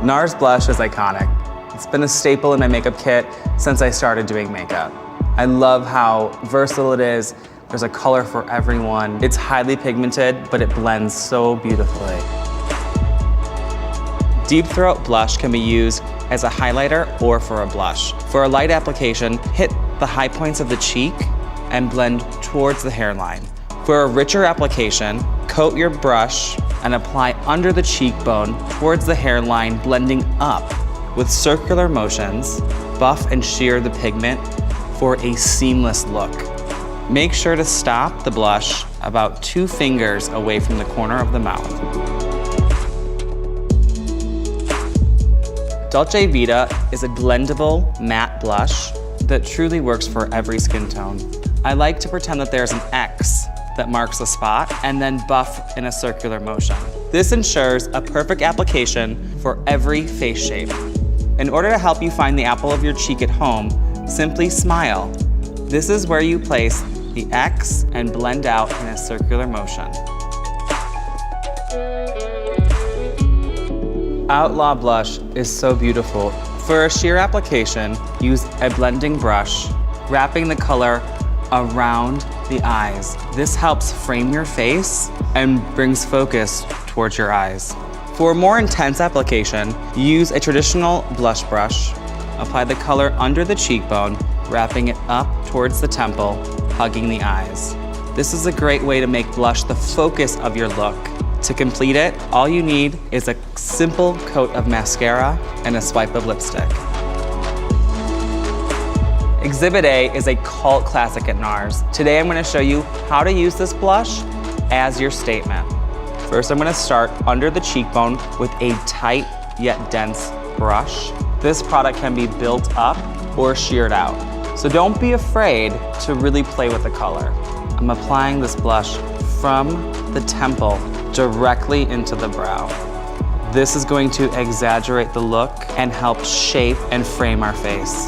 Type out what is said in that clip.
NARS Blush is iconic. It's been a staple in my makeup kit since I started doing makeup. I love how versatile it is. There's a color for everyone. It's highly pigmented, but it blends so beautifully. Deep Throat Blush can be used as a highlighter or for a blush. For a light application, hit the high points of the cheek and blend towards the hairline. For a richer application, coat your brush and apply under the cheekbone towards the hairline, blending up. With circular motions, buff and sheer the pigment for a seamless look. Make sure to stop the blush about 2 fingers away from the corner of the mouth. Dolce Vita is a blendable matte blush that truly works for every skin tone. I like to pretend that there's an X that marks a spot and then buff in a circular motion. This ensures a perfect application for every face shape. In order to help you find the apple of your cheek at home, simply smile. This is where you place the X and blend out in a circular motion. Outlaw Blush is so beautiful. For a sheer application, use a blending brush, wrapping the color around the eyes. This helps frame your face and brings focus towards your eyes. For a more intense application, use a traditional blush brush. Apply the color under the cheekbone, wrapping it up towards the temple, hugging the eyes. This is a great way to make blush the focus of your look. To complete it, all you need is a simple coat of mascara and a swipe of lipstick. Exhibit A is a cult classic at NARS. Today I'm going to show you how to use this blush as your statement. First, I'm going to start under the cheekbone with a tight yet dense brush. This product can be built up or sheared out, so don't be afraid to really play with the color. I'm applying this blush from the temple directly into the brow. This is going to exaggerate the look and help shape and frame our face.